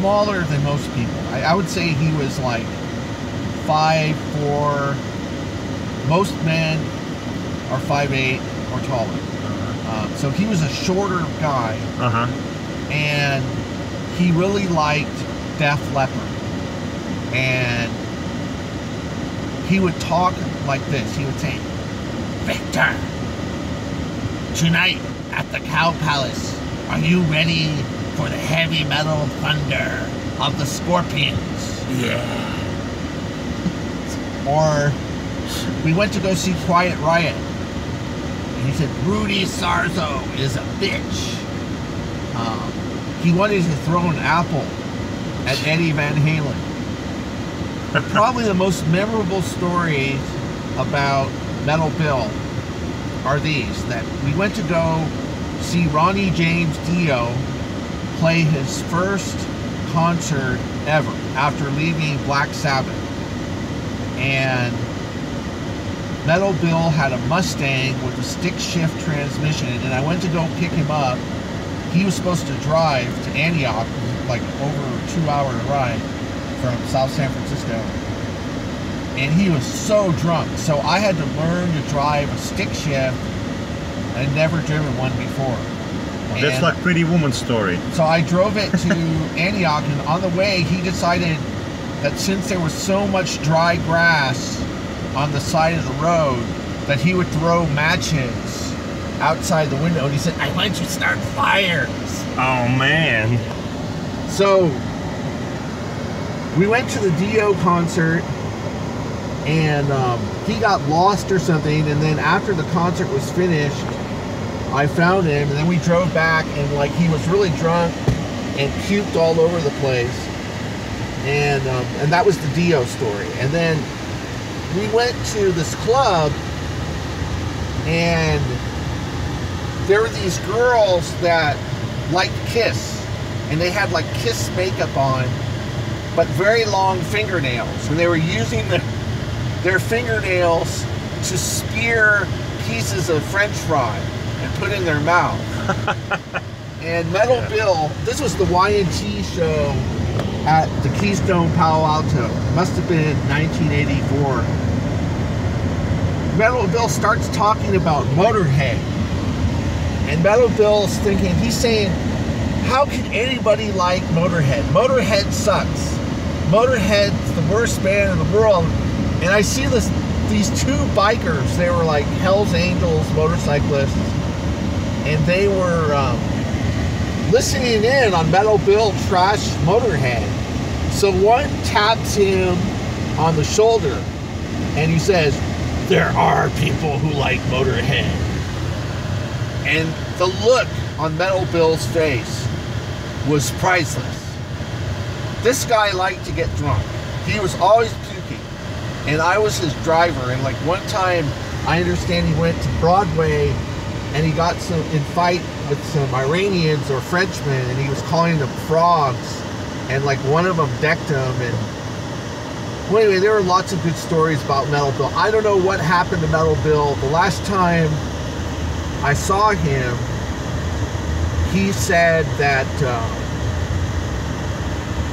smaller than most people. I would say he was like 5'4". Most men are 5'8" or taller. So he was a shorter guy. And he really liked Def Leppard. And he would talk like this. He would say, "Victor, tonight at the Cow Palace, are you ready for the heavy metal thunder of the Scorpions?" Yeah. Or we went to go see Quiet Riot, and he said, "Rudy Sarzo is a bitch." He wanted to throw an apple at Eddie Van Halen. But probably the most memorable stories about Metal Bill are these: that we went to go see Ronnie James Dio play his first concert ever after leaving Black Sabbath. And Metal Bill had a Mustang with a stick shift transmission, and I went to go pick him up. He was supposed to drive to Antioch, like over a 2-hour ride from South San Francisco. And he was so drunk, so I had to learn to drive a stick shift. I'd never driven one before. Well, that's like Pretty Woman story. So I drove it to Antioch, and on the way he decided that since there was so much dry grass on the side of the road, that he would throw matches outside the window, and he said, "I want to start fires." Oh man. So we went to the Dio concert, and he got lost or something, and then after the concert was finished, I found him, and then we drove back, and like he was really drunk and puked all over the place, and that was the Dio story. And then we went to this club, and there were these girls that liked Kiss, and they had like Kiss makeup on, but very long fingernails, and they were using their fingernails to spear pieces of French fry and put in their mouth. And Metal Bill, this was the Y&T show at the Keystone Palo Alto. It must have been 1984. Metal Bill starts talking about Motorhead. And Metal Bill's thinking, he's saying, how can anybody like Motorhead? Motorhead sucks. Motorhead's the worst band in the world. And I see these two bikers, they were like Hell's Angels motorcyclists, and they were listening in on Metal Bill trash Motorhead. So one taps him on the shoulder, and he says, "There are people who like Motorhead." And the look on Metal Bill's face was priceless. This guy liked to get drunk. He was always puking, and I was his driver. And like one time, I understand he went to Broadway, and he got in fight with some Iranians or Frenchmen, and he was calling them frogs, and like one of them decked him. And well, anyway, there were lots of good stories about Metal Bill. I don't know what happened to Metal Bill. The last time I saw him, he said that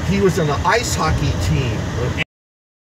he was on an ice hockey team.